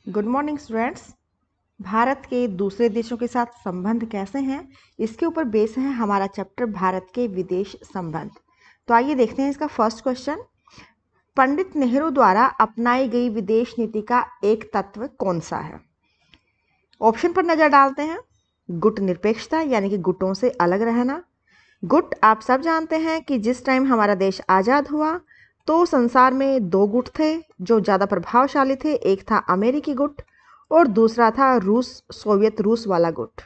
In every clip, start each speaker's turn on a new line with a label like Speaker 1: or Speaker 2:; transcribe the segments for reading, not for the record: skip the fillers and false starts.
Speaker 1: Good morning students. Bharat के दूसरे देशों के साथ संबंध कैसे हैं, इसके ऊपर बेस है हमारा चैप्टर भारत के विदेश संबंध। तो आइए देखते हैं इसका फर्स्ट क्वेश्चन। पंडित नेहरू द्वारा अपनाई गई विदेश नीति का एक तत्व कौन सा है? ऑप्शन पर नजर डालते हैं। गुट निरपेक्षता यानी कि गुटों से अलग रहना। गुट आप सब जानते हैं कि जिस टाइम हमारा देश आज़ाद हुआ तो संसार में दो गुट थे जो ज़्यादा प्रभावशाली थे। एक था अमेरिकी गुट और दूसरा था सोवियत रूस वाला गुट।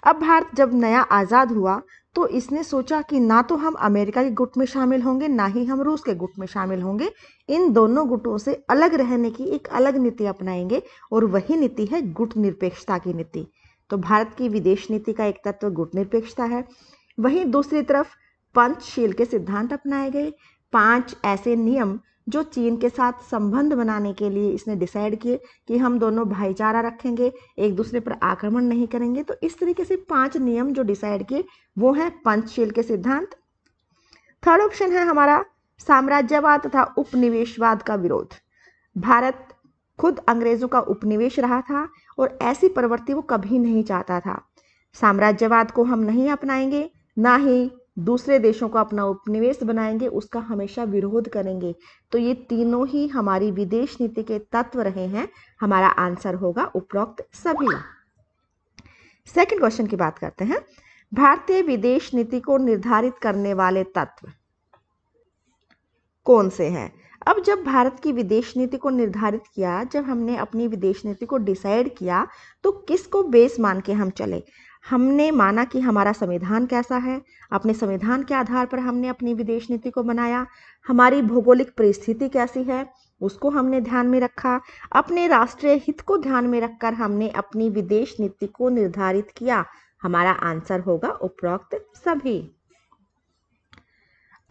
Speaker 1: अब भारत जब नया आज़ाद हुआ तो इसने सोचा कि ना तो हम अमेरिका के गुट में शामिल होंगे, ना ही हम रूस के गुट में शामिल होंगे। इन दोनों गुटों से अलग रहने की एक अलग नीति अपनाएंगे और वही नीति है गुट निरपेक्षता की नीति। तो भारत की विदेश नीति का एक तत्व गुट निरपेक्षता है। वहीं दूसरी तरफ पंचशील के सिद्धांत अपनाए गए। 5 ऐसे नियम जो चीन के साथ संबंध बनाने के लिए इसने डिसाइड किए कि हम दोनों भाईचारा रखेंगे, एक दूसरे पर आक्रमण नहीं करेंगे। तो इस तरीके से 5 नियम जो डिसाइड किए वो है पंचशील के सिद्धांत। थर्ड ऑप्शन है हमारा साम्राज्यवाद तथा उपनिवेशवाद का विरोध। भारत खुद अंग्रेजों का उपनिवेश रहा था और ऐसी प्रवृत्ति वो कभी नहीं चाहता था। साम्राज्यवाद को हम नहीं अपनाएंगे, ना ही दूसरे देशों को अपना उपनिवेश बनाएंगे, उसका हमेशा विरोध करेंगे। तो ये तीनों ही हमारी विदेश नीति के तत्व रहे हैं। हमारा आंसर होगा उपरोक्त सभी। सेकंड क्वेश्चन की बात करते हैं। भारतीय विदेश नीति को निर्धारित करने वाले तत्व कौन से हैं? अब जब भारत की विदेश नीति को निर्धारित किया, जब हमने अपनी विदेश नीति को डिसाइड किया तो किसको बेस मान के हम चले? हमने माना कि हमारा संविधान कैसा है, अपने संविधान के आधार पर हमने अपनी विदेश नीति को बनाया। हमारी भौगोलिक परिस्थिति कैसी है उसको हमने ध्यान में रखा। अपने राष्ट्रीय हित को ध्यान में रखकर हमने अपनी विदेश नीति को निर्धारित किया। हमारा आंसर होगा उपरोक्त सभी।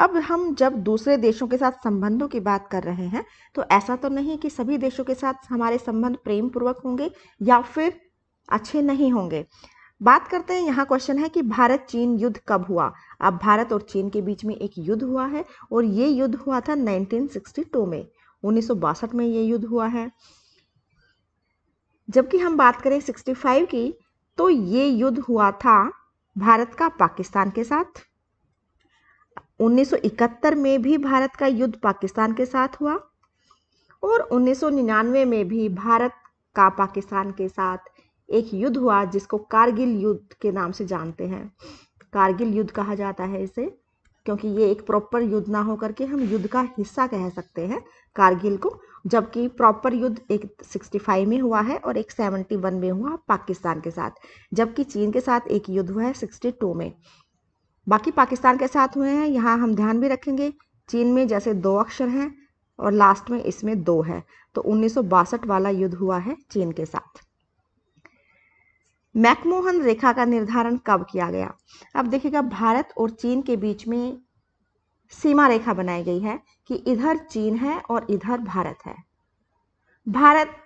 Speaker 1: अब हम जब दूसरे देशों के साथ संबंधों की बात कर रहे हैं तो ऐसा तो नहीं कि सभी देशों के साथ हमारे संबंध प्रेम पूर्वक होंगे या फिर अच्छे नहीं होंगे। बात करते हैं, यहाँ क्वेश्चन है कि भारत चीन युद्ध कब हुआ? अब भारत और चीन के बीच में एक युद्ध हुआ है और ये युद्ध हुआ था 1962 में, 1962 में ये युद्ध हुआ है। जबकि हम बात करें 65 की तो ये युद्ध हुआ था भारत का पाकिस्तान के साथ। 1971 में भी भारत का युद्ध पाकिस्तान के साथ हुआ और 1999 में भी भारत का पाकिस्तान के साथ एक युद्ध हुआ जिसको कारगिल युद्ध के नाम से जानते हैं। कारगिल युद्ध कहा जाता है इसे, क्योंकि ये एक प्रॉपर युद्ध ना होकर के हम युद्ध का हिस्सा कह सकते हैं कारगिल को। जबकि प्रॉपर युद्ध एक 65 में हुआ है और एक 71 में हुआ पाकिस्तान के साथ। जबकि चीन के साथ एक युद्ध हुआ है 62 में। बाकी पाकिस्तान के साथ हुए हैं। यहाँ हम ध्यान भी रखेंगे, चीन में जैसे 2 अक्षर हैं और लास्ट में इसमें 2 है, तो 1962 वाला युद्ध हुआ है चीन के साथ। मैकमोहन रेखा का निर्धारण कब किया गया? अब देखिएगा, भारत और चीन के बीच में सीमा रेखा बनाई गई है कि इधर चीन है और इधर भारत है। भारत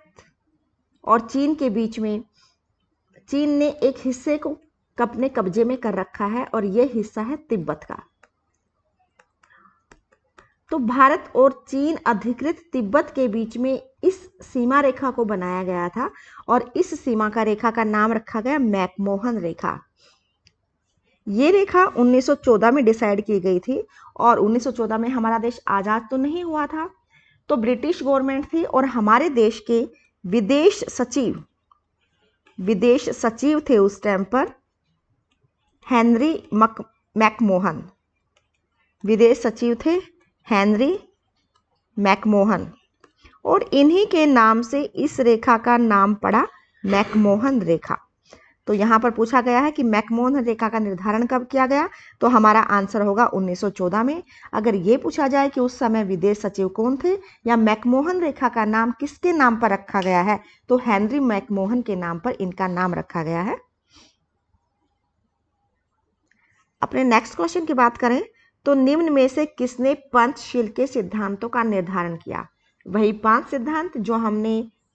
Speaker 1: और चीन के बीच में चीन ने एक हिस्से को अपने कब्जे में कर रखा है और यह हिस्सा है तिब्बत का। तो भारत और चीन अधिकृत तिब्बत के बीच में इस सीमा रेखा को बनाया गया था और इस सीमा का रेखा का नाम रखा गया मैकमोहन रेखा। ये रेखा 1914 में डिसाइड की गई थी और 1914 में हमारा देश आजाद तो नहीं हुआ था, तो ब्रिटिश गवर्नमेंट थी और हमारे देश के विदेश सचिव थे उस टाइम पर हेनरी मैकमोहन। विदेश सचिव थे हेनरी मैकमोहन और इन्हीं के नाम से इस रेखा का नाम पड़ा मैकमोहन रेखा। तो यहाँ पर पूछा गया है कि मैकमोहन रेखा का निर्धारण कब किया गया, तो हमारा आंसर होगा 1914 में। अगर ये पूछा जाए कि उस समय विदेश सचिव कौन थे या मैकमोहन रेखा का नाम किसके नाम पर रखा गया है, तो हेनरी मैकमोहन के नाम पर इनका नाम रखा गया है। अपने नेक्स्ट क्वेश्चन की बात करें तो निम्न में से किसने पंचशील के सिद्धांतों का निर्धारण किया? वही 5 सिद्धांत जो हमने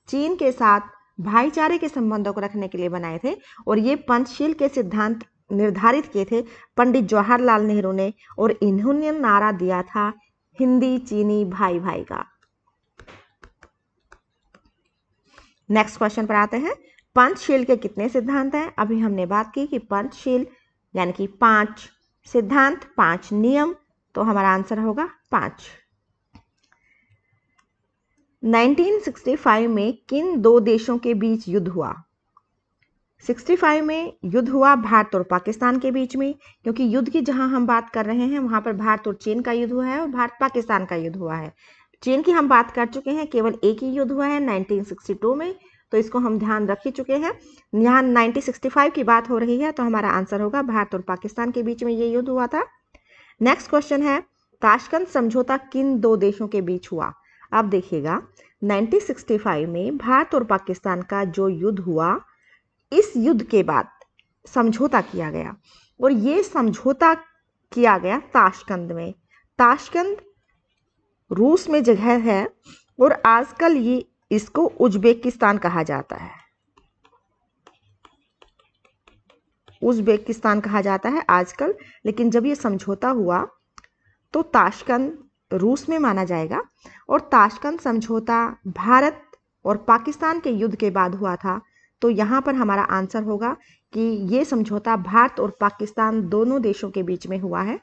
Speaker 1: चीन के साथ भाईचारे के संबंधों को रखने के लिए बनाए थे और ये पंचशील के सिद्धांत निर्धारित किए थे पंडित जवाहरलाल नेहरू ने और इन्होंने नारा दिया था हिंदी चीनी भाई भाई का। नेक्स्ट क्वेश्चन पर आते हैं। पंचशील के कितने सिद्धांत हैं? अभी हमने बात की कि पंचशील यानी कि 5 सिद्धांत, 5 नियम, तो हमारा आंसर होगा 5। 1965 में किन दो देशों के बीच युद्ध हुआ? 65 में युद्ध हुआ भारत और पाकिस्तान के बीच में, क्योंकि युद्ध की जहां हम बात कर रहे हैं वहां पर भारत और चीन का युद्ध हुआ है और भारत पाकिस्तान का युद्ध हुआ है। चीन की हम बात कर चुके हैं, केवल एक ही युद्ध हुआ है 1962 में, तो इसको हम ध्यान रख ही चुके हैं। यहाँ 1965 की बात हो रही है, तो हमारा आंसर होगा भारत और पाकिस्तान के बीच में ये युद्ध हुआ था। नेक्स्ट क्वेश्चन है, ताशकंद समझौता किन दो देशों के बीच हुआ? अब देखिएगा 1965 में भारत और पाकिस्तान का जो युद्ध हुआ, इस युद्ध के बाद समझौता किया गया और ये समझौता किया गया ताशकंद में। ताशकंद रूस में जगह है और आजकल ये इसको उज्बेकिस्तान कहा जाता है। उज्बेकिस्तान कहा जाता है आजकल, लेकिन जब ये समझौता हुआ तो ताशकंद रूस में माना जाएगा और ताशकंद समझौता भारत और पाकिस्तान के युद्ध के बाद हुआ था। तो यहाँ पर हमारा आंसर होगा कि ये समझौता भारत और पाकिस्तान दोनों देशों के बीच में हुआ है।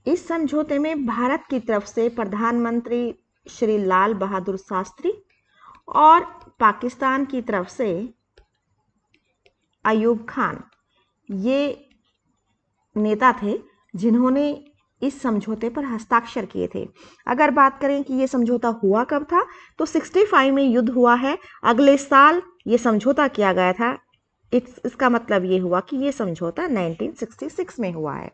Speaker 1: इस समझौते में भारत की तरफ से प्रधानमंत्री श्री लाल बहादुर शास्त्री और पाकिस्तान की तरफ से अयूब खान, ये नेता थे जिन्होंने इस समझौते पर हस्ताक्षर किए थे। अगर बात करें कि ये समझौता हुआ कब था, तो 65 में युद्ध हुआ है, अगले साल ये समझौता किया गया था। इसका मतलब ये हुआ कि ये समझौता 1966 में हुआ है।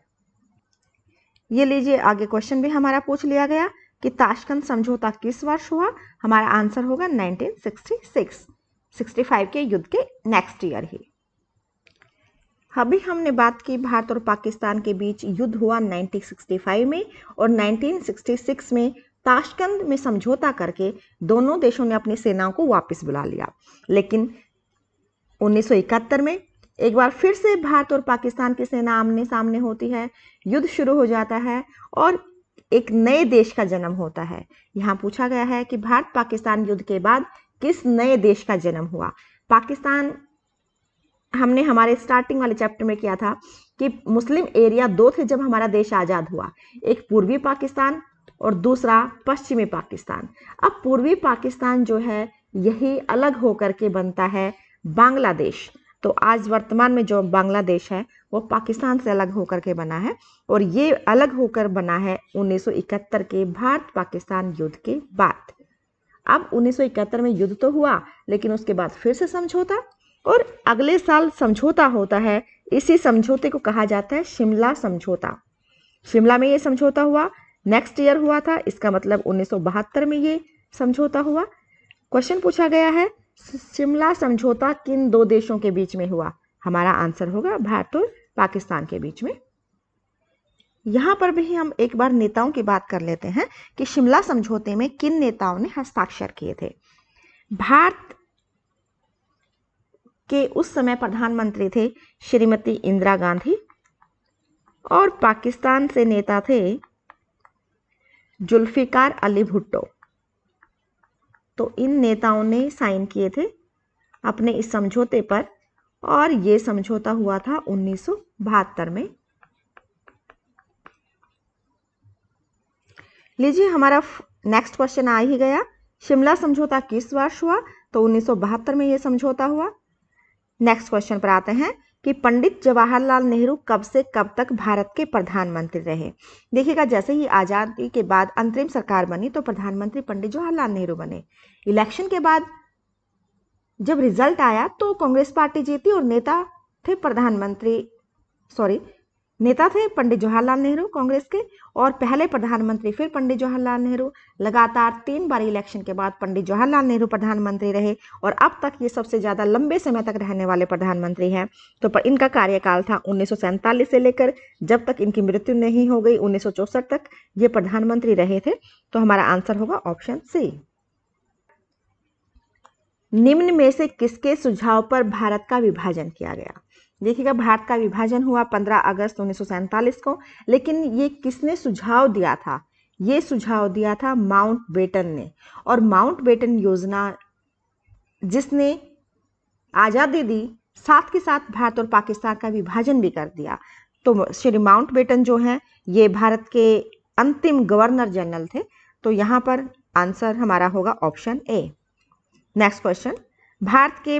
Speaker 1: ये लीजिए, आगे क्वेश्चन भी हमारा पूछ लिया गया कि ताशकंद समझौता किस वर्ष हुआ? हमारा आंसर होगा 1966, 65 के युद्ध के नेक्स्ट ईयर ही। अभी हमने बात की भारत और पाकिस्तान के बीच युद्ध हुआ 1965 में और 1966 में ताशकंद में समझौता करके दोनों देशों ने अपनी सेनाओं को वापस बुला लिया। लेकिन 1971 में एक बार फिर से भारत और पाकिस्तान की सेना आमने सामने होती है, युद्ध शुरू हो जाता है और एक नए देश का जन्म होता है। यहाँ पूछा गया है कि भारत पाकिस्तान युद्ध के बाद किस नए देश का जन्म हुआ? पाकिस्तान हमने हमारे स्टार्टिंग वाले चैप्टर में किया था कि मुस्लिम एरिया 2 थे जब हमारा देश आज़ाद हुआ, एक पूर्वी पाकिस्तान और दूसरा पश्चिमी पाकिस्तान। अब पूर्वी पाकिस्तान जो है यही अलग होकर के बनता है बांग्लादेश। तो आज वर्तमान में जो बांग्लादेश है वो पाकिस्तान से अलग होकर के बना है और ये अलग होकर बना है 1971 के भारत पाकिस्तान युद्ध के बाद। अब 1971 में युद्ध तो हुआ, लेकिन उसके बाद फिर से समझौता और अगले साल समझौता होता है। इसी समझौते को कहा जाता है शिमला समझौता। शिमला में ये समझौता हुआ, नेक्स्ट ईयर हुआ था, इसका मतलब 1972 में ये समझौता हुआ। क्वेश्चन पूछा गया है शिमला समझौता किन दो देशों के बीच में हुआ? हमारा आंसर होगा भारत और पाकिस्तान के बीच में। यहाँ पर भी हम एक बार नेताओं की बात कर लेते हैं कि शिमला समझौते में किन नेताओं ने हस्ताक्षर किए थे। भारत के उस समय प्रधानमंत्री थे श्रीमती इंदिरा गांधी और पाकिस्तान से नेता थे जुल्फिकार अली भुट्टो। तो इन नेताओं ने साइन किए थे अपने इस समझौते पर और ये समझौता हुआ था 1972 में। लीजिए, हमारा नेक्स्ट क्वेश्चन आ ही गया, शिमला समझौता किस वर्ष हुआ? तो 1972 में यह समझौता हुआ। नेक्स्ट क्वेश्चन पर आते हैं कि पंडित जवाहरलाल नेहरू कब से कब तक भारत के प्रधानमंत्री रहे? देखिएगा, जैसे ही आज़ादी के बाद अंतरिम सरकार बनी तो प्रधानमंत्री पंडित जवाहरलाल नेहरू बने। इलेक्शन के बाद जब रिजल्ट आया तो कांग्रेस पार्टी जीती और नेता थे पंडित जवाहरलाल नेहरू कांग्रेस के, और पहले प्रधानमंत्री फिर पंडित जवाहरलाल नेहरू। लगातार 3 बार इलेक्शन के बाद पंडित जवाहरलाल नेहरू प्रधानमंत्री रहे और अब तक ये सबसे ज़्यादा लंबे समय तक रहने वाले प्रधानमंत्री हैं। तो पर इनका कार्यकाल था 1947 से लेकर जब तक इनकी मृत्यु नहीं हो गई 1964 तक ये प्रधानमंत्री रहे थे। तो हमारा आंसर होगा ऑप्शन सी। निम्न में से किसके सुझाव पर भारत का विभाजन किया गया? देखिएगा, भारत का विभाजन हुआ 15 अगस्त 1947 को, लेकिन ये किसने सुझाव दिया था? ये सुझाव दिया था माउंटबेटन ने। और माउंटबेटन योजना जिसने आज़ादी दी, साथ के साथ भारत और पाकिस्तान का विभाजन भी कर दिया। तो श्री माउंटबेटन जो हैं ये भारत के अंतिम गवर्नर जनरल थे। तो यहाँ पर आंसर हमारा होगा option A. Next question, Bharat ने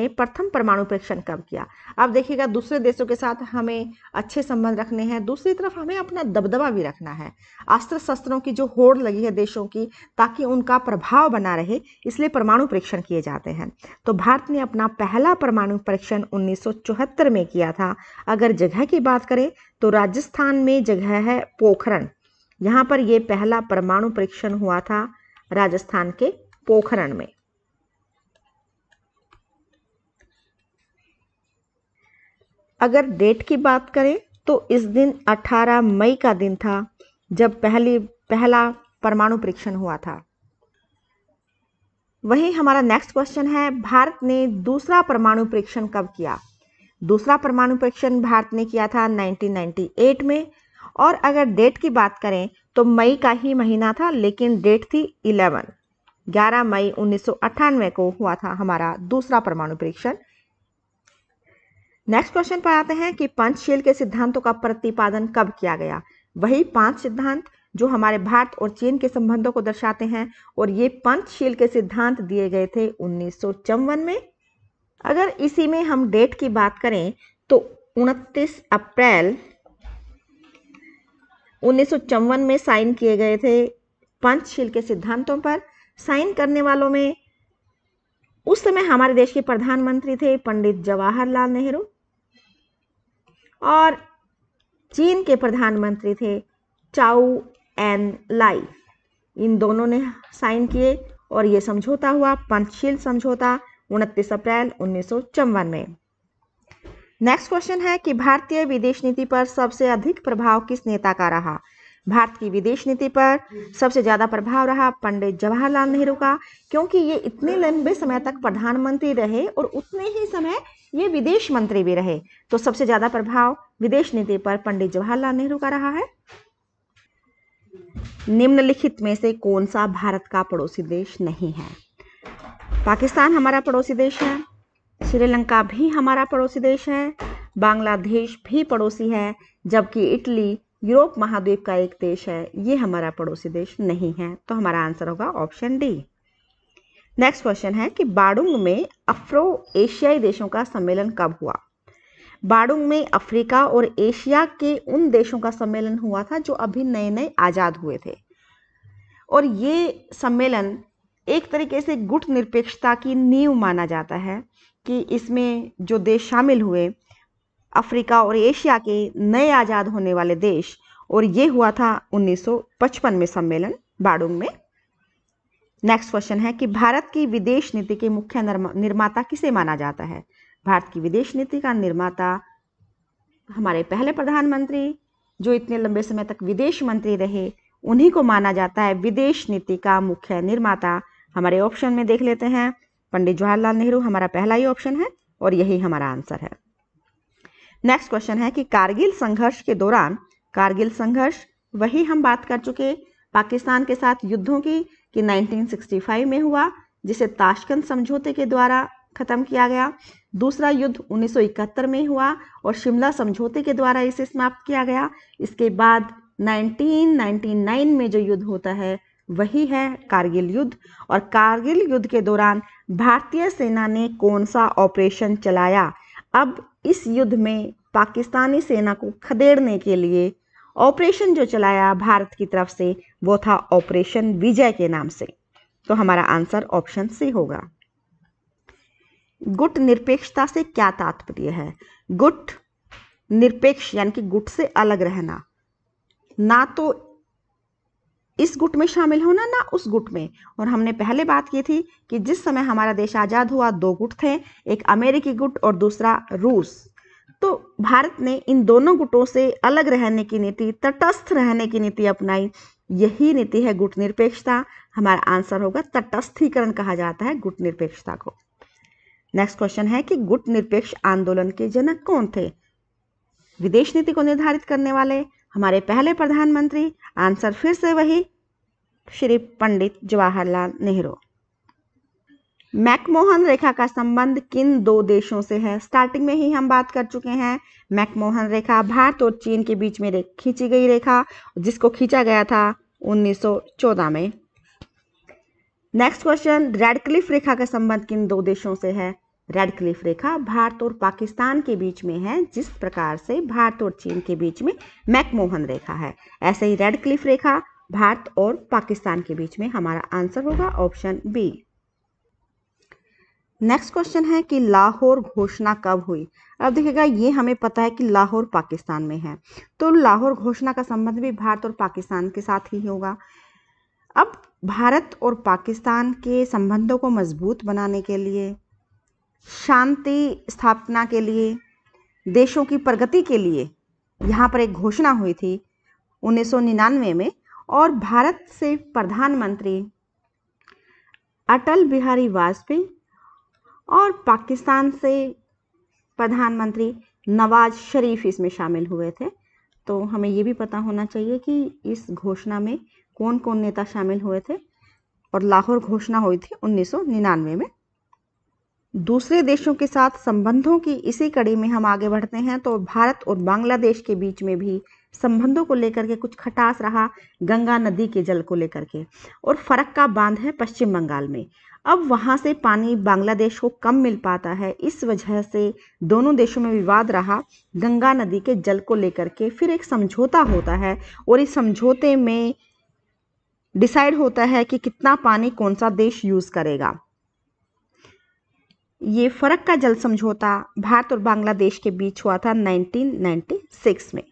Speaker 1: प्रथम परमाणु परीक्षण कब किया? अब देखिएगा, दूसरे देशों के साथ हमें अच्छे संबंध रखने हैं, दूसरी तरफ हमें अपना दबदबा भी रखना है। अस्त्र शस्त्रों की जो होड़ लगी है देशों की, ताकि उनका प्रभाव बना रहे, इसलिए परमाणु परीक्षण किए जाते हैं। तो भारत ने अपना पहला परमाणु परीक्षण 1974 में किया था। अगर जगह की बात करें तो राजस्थान में जगह है पोखरण। यहाँ पर यह पहला परमाणु परीक्षण हुआ था राजस्थान के पोखरण में। अगर डेट की बात करें तो इस दिन 18 मई का दिन था जब पहला परमाणु परीक्षण हुआ था। वही हमारा नेक्स्ट क्वेश्चन है, भारत ने दूसरा परमाणु परीक्षण कब किया? दूसरा परमाणु परीक्षण भारत ने किया था 1998 में। और अगर डेट की बात करें तो मई का ही महीना था, लेकिन डेट थी 11 मई 1998 को हुआ था हमारा दूसरा परमाणु परीक्षण। नेक्स्ट क्वेश्चन पर आते हैं कि पंचशील के सिद्धांतों का प्रतिपादन कब किया गया? वही 5 सिद्धांत जो हमारे भारत और चीन के संबंधों को दर्शाते हैं, और ये पंचशील के सिद्धांत दिए गए थे 1954 में। अगर इसी में हम डेट की बात करें तो 29 अप्रैल 1954 में साइन किए गए थे पंचशील के सिद्धांतों पर। साइन करने वालों में उस समय हमारे देश के प्रधानमंत्री थे पंडित जवाहरलाल नेहरू, और चीन के प्रधानमंत्री थे चाउ एन लाई। इन दोनों ने साइन किए और ये समझौता हुआ पंचशील समझौता 29 अप्रैल 1954 में। नेक्स्ट क्वेश्चन है कि भारतीय विदेश नीति पर सबसे अधिक प्रभाव किस नेता का रहा? भारत की विदेश नीति पर सबसे ज़्यादा प्रभाव रहा पंडित जवाहरलाल नेहरू का, क्योंकि ये इतने लंबे समय तक प्रधानमंत्री रहे और उतने ही समय ये विदेश मंत्री भी रहे। तो सबसे ज़्यादा प्रभाव विदेश नीति पर पंडित जवाहरलाल नेहरू का रहा है। निम्नलिखित में से कौन सा भारत का पड़ोसी देश नहीं है? पाकिस्तान हमारा पड़ोसी देश है, श्रीलंका भी हमारा पड़ोसी देश है, बांग्लादेश भी पड़ोसी है, जबकि इटली यूरोप महाद्वीप का एक देश है, ये हमारा पड़ोसी देश नहीं है। तो हमारा आंसर होगा ऑप्शन डी। नेक्स्ट क्वेश्चन है कि बाडुंग में अफ्रो एशियाई देशों का सम्मेलन कब हुआ? बाडुंग में अफ्रीका और एशिया के उन देशों का सम्मेलन हुआ था जो अभी नए नए आज़ाद हुए थे। और ये सम्मेलन एक तरीके से गुट निरपेक्षता की नींव माना जाता है कि इसमें जो देश शामिल हुए अफ्रीका और एशिया के नए आज़ाद होने वाले देश, और ये हुआ था 1955 में सम्मेलन बाडुंग में। नेक्स्ट क्वेश्चन है कि भारत की विदेश नीति के मुख्य निर्माता किसे माना जाता है? भारत की विदेश नीति का निर्माता हमारे पहले प्रधानमंत्री जो इतने लंबे समय तक विदेश मंत्री रहे, उन्हीं को माना जाता है विदेश नीति का मुख्य निर्माता। हमारे ऑप्शन में देख लेते हैं, पंडित जवाहरलाल नेहरू हमारा पहला ही ऑप्शन है और यही हमारा आंसर है। नेक्स्ट क्वेश्चन है कि कारगिल संघर्ष के दौरान, कारगिल संघर्ष वही हम बात कर चुके पाकिस्तान के साथ युद्धों की कि 1965 में हुआ, जिसे ताशकंद समझौते के द्वारा खत्म किया गया। दूसरा युद्ध 1971 में हुआ और शिमला समझौते के द्वारा इसे समाप्त किया गया। इसके बाद 1999 में जो युद्ध होता है वही है कारगिल युद्ध। और कारगिल युद्ध के दौरान भारतीय सेना ने कौन सा ऑपरेशन चलाया? अब इस युद्ध में पाकिस्तानी सेना को खदेड़ने के लिए ऑपरेशन जो चलाया भारत की तरफ से वो था ऑपरेशन विजय के नाम से। तो हमारा आंसर ऑप्शन सी होगा। गुट निरपेक्षता से क्या तात्पर्य है? गुट निरपेक्ष यानी कि गुट से अलग रहना, ना तो इस गुट में शामिल होना ना उस गुट में। और हमने पहले बात की थी कि जिस समय हमारा देश आज़ाद हुआ 2 गुट थे, एक अमेरिकी गुट और दूसरा रूस। तो भारत ने इन दोनों गुटों से अलग रहने की नीति, तटस्थ रहने की नीति अपनाई। यही नीति है गुट निरपेक्षता। हमारा आंसर होगा तटस्थीकरण कहा जाता है गुट निरपेक्षता को। नेक्स्ट क्वेश्चन है कि गुट निरपेक्ष आंदोलन के जनक कौन थे? विदेश नीति को निर्धारित करने वाले हमारे पहले प्रधानमंत्री, आंसर फिर से वही, श्री पंडित जवाहरलाल नेहरू। मैकमोहन रेखा का संबंध किन दो देशों से है? स्टार्टिंग में ही हम बात कर चुके हैं। मैकमोहन रेखा भारत और चीन के बीच में खींची गई रेखा, जिसको खींचा गया था 1914 में। नेक्स्ट क्वेश्चन, रेडक्लिफ रेखा का संबंध किन दो देशों से है? रेडक्लिफ रेखा भारत और पाकिस्तान के बीच में है, जिस प्रकार से भारत और चीन के बीच में मैकमोहन रेखा है, ऐसे ही रेडक्लिफ रेखा भारत और पाकिस्तान के बीच में। हमारा आंसर होगा ऑप्शन बी। नेक्स्ट क्वेश्चन है कि लाहौर घोषणा कब हुई? अब देखिएगा, ये हमें पता है कि लाहौर पाकिस्तान में है, तो लाहौर घोषणा का संबंध भी भारत और पाकिस्तान के साथ ही होगा। अब भारत और पाकिस्तान के संबंधों को मजबूत बनाने के लिए, शांति स्थापना के लिए, देशों की प्रगति के लिए यहाँ पर एक घोषणा हुई थी 1999 में, और भारत से प्रधानमंत्री अटल बिहारी वाजपेयी और पाकिस्तान से प्रधानमंत्री नवाज शरीफ इसमें शामिल हुए थे। तो हमें ये भी पता होना चाहिए कि इस घोषणा में कौन कौन नेता शामिल हुए थे, और लाहौर घोषणा हुई थी 1999 में। दूसरे देशों के साथ संबंधों की इसी कड़ी में हम आगे बढ़ते हैं। तो भारत और बांग्लादेश के बीच में भी संबंधों को लेकर के कुछ खटास रहा, गंगा नदी के जल को लेकर के, और फरक्का बांध है पश्चिम बंगाल में। अब वहाँ से पानी बांग्लादेश को कम मिल पाता है, इस वजह से दोनों देशों में विवाद रहा गंगा नदी के जल को लेकर के। फिर एक समझौता होता है, और इस समझौते में डिसाइड होता है कि कितना पानी कौन सा देश यूज करेगा। ये फरक्का जल समझौता भारत और बांग्लादेश के बीच हुआ था 1996 में।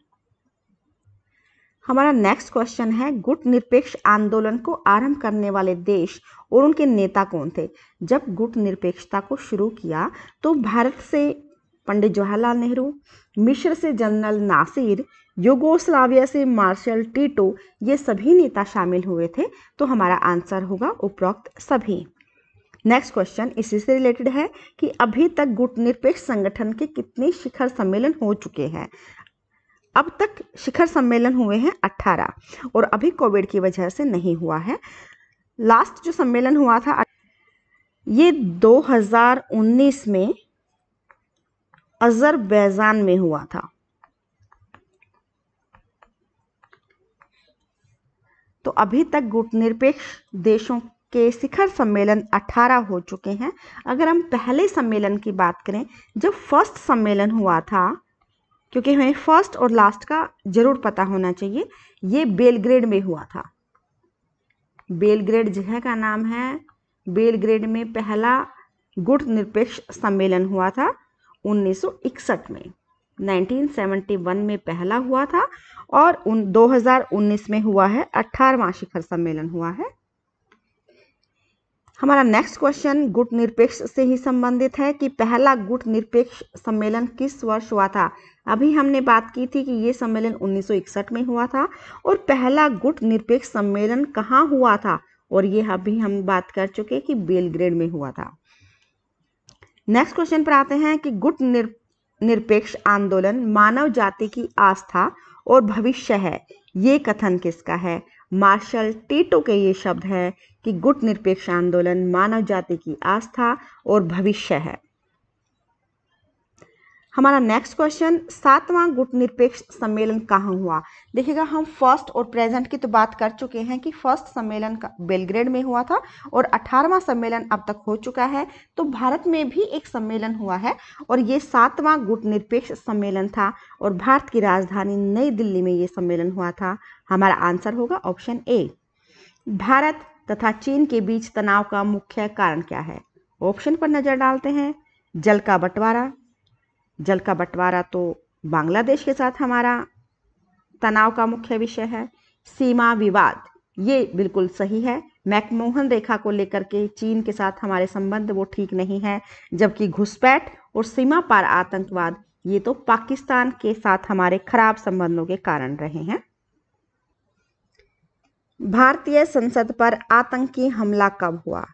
Speaker 1: हमारा नेक्स्ट क्वेश्चन है, गुट निरपेक्ष आंदोलन को आरंभ करने वाले देश और उनके नेता कौन थे? जब गुट निरपेक्षता को शुरू किया तो भारत से पंडित जवाहरलाल नेहरू, मिस्र से जनरल नासिर, यूगोस्लाविया से मार्शल टीटो, ये सभी नेता शामिल हुए थे। तो हमारा आंसर होगा उपरोक्त सभी। नेक्स्ट क्वेश्चन इसी से रिलेटेड है कि अभी तक गुट निरपेक्ष संगठन के कितने शिखर सम्मेलन हो चुके हैं? अब तक शिखर सम्मेलन हुए हैं 18, और अभी कोविड की वजह से नहीं हुआ है। लास्ट जो सम्मेलन हुआ था ये 2019 में अजरबैजान में हुआ था। तो अभी तक गुट निरपेक्ष देशों के शिखर सम्मेलन 18 हो चुके हैं। अगर हम पहले सम्मेलन की बात करें, जब फर्स्ट सम्मेलन हुआ था, क्योंकि हमें फर्स्ट और लास्ट का जरूर पता होना चाहिए, ये बेलग्रेड में हुआ था। बेलग्रेड जगह का नाम है। बेलग्रेड में पहला गुट निरपेक्ष सम्मेलन हुआ था 1961 में। 1971 में पहला हुआ था, और 2019 में हुआ है, 18वां शिखर सम्मेलन हुआ है। हमारा नेक्स्ट क्वेश्चन गुट निरपेक्ष से ही संबंधित है कि पहला गुट निरपेक्ष सम्मेलन किस वर्ष हुआ था? अभी हमने बात की थी कि ये सम्मेलन 1961 में हुआ था, और पहला गुट निरपेक्ष सम्मेलन कहाँ हुआ था? और ये अभी हम बात कर चुके कि बेलग्रेड में हुआ था। नेक्स्ट क्वेश्चन पर आते हैं कि गुट निरपेक्ष आंदोलन मानव जाति की आस्था और भविष्य है, ये कथन किसका है? मार्शल टीटो के ये शब्द है कि गुट निरपेक्ष आंदोलन मानव जाति की आस्था और भविष्य है। हमारा नेक्स्ट क्वेश्चन, 7वां गुट निरपेक्ष सम्मेलन कहाँ हुआ? देखिएगा, हम फर्स्ट और प्रेजेंट की तो बात कर चुके हैं कि फर्स्ट सम्मेलन का बेलग्रेड में हुआ था, और 18वां सम्मेलन अब तक हो चुका है। तो भारत में भी एक सम्मेलन हुआ है, और ये 7वां गुट निरपेक्ष सम्मेलन था, और भारत की राजधानी नई दिल्ली में ये सम्मेलन हुआ था। हमारा आंसर होगा ऑप्शन ए। भारत तथा चीन के बीच तनाव का मुख्य कारण क्या है? ऑप्शन पर नजर डालते हैं। जल का बंटवारा। जल का बंटवारा तो बांग्लादेश के साथ हमारा तनाव का मुख्य विषय है। सीमा विवाद, ये बिल्कुल सही है। मैकमोहन रेखा को लेकर के चीन के साथ हमारे संबंध वो ठीक नहीं है, जबकि घुसपैठ और सीमा पार आतंकवाद ये तो पाकिस्तान के साथ हमारे खराब संबंधों के कारण रहे हैं। भारतीय संसद पर आतंकी हमला कब हुआ?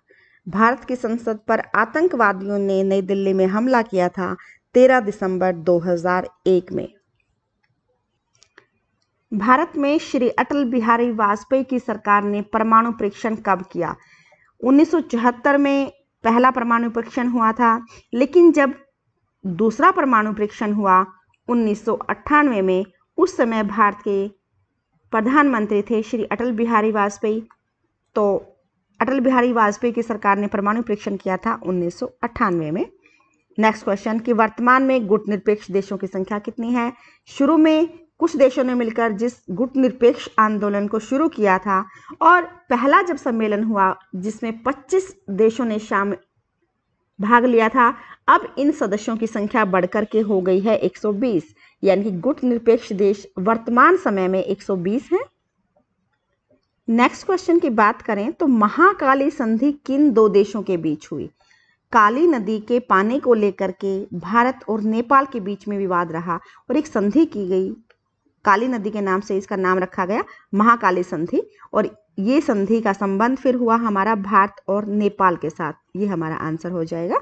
Speaker 1: भारत की संसद पर आतंकवादियों ने नई दिल्ली में हमला किया था 13 दिसंबर 2001 में। भारत में श्री अटल बिहारी वाजपेयी की सरकार ने परमाणु परीक्षण कब किया? 1974 में पहला परमाणु परीक्षण हुआ था, लेकिन जब दूसरा परमाणु परीक्षण हुआ 1998 में, उस समय भारत के प्रधानमंत्री थे श्री अटल बिहारी वाजपेयी। तो अटल बिहारी वाजपेयी की सरकार ने परमाणु परीक्षण किया था 1998 में। नेक्स्ट क्वेश्चन कि वर्तमान में गुटनिरपेक्ष देशों की संख्या कितनी है? शुरू में कुछ देशों ने मिलकर जिस गुटनिरपेक्ष आंदोलन को शुरू किया था और पहला जब सम्मेलन हुआ जिसमें 25 देशों ने भाग लिया था, अब इन सदस्यों की संख्या बढ़कर के हो गई है 120, यानी कि गुटनिरपेक्ष देश वर्तमान समय में 120 हैं। नेक्स्ट क्वेश्चन की बात करें तो महाकाली संधि किन दो देशों के बीच हुई? काली नदी के पानी को लेकर के भारत और नेपाल के बीच में विवाद रहा और एक संधि की गई, काली नदी के नाम से इसका नाम रखा गया महाकाली संधि, और ये संधि का संबंध फिर हुआ हमारा भारत और नेपाल के साथ। ये हमारा आंसर हो जाएगा।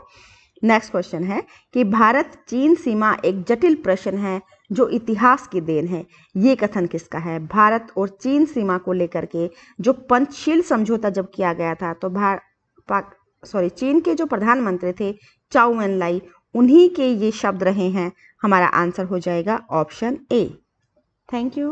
Speaker 1: नेक्स्ट क्वेश्चन है कि भारत चीन सीमा एक जटिल प्रश्न है जो इतिहास की देन है, ये कथन किसका है? भारत और चीन सीमा को लेकर के जो पंचशील समझौता जब किया गया था तो चीन के जो प्रधानमंत्री थे चाउ एन लाई, उन्हीं के ये शब्द रहे हैं। हमारा आंसर हो जाएगा ऑप्शन ए। Thank you.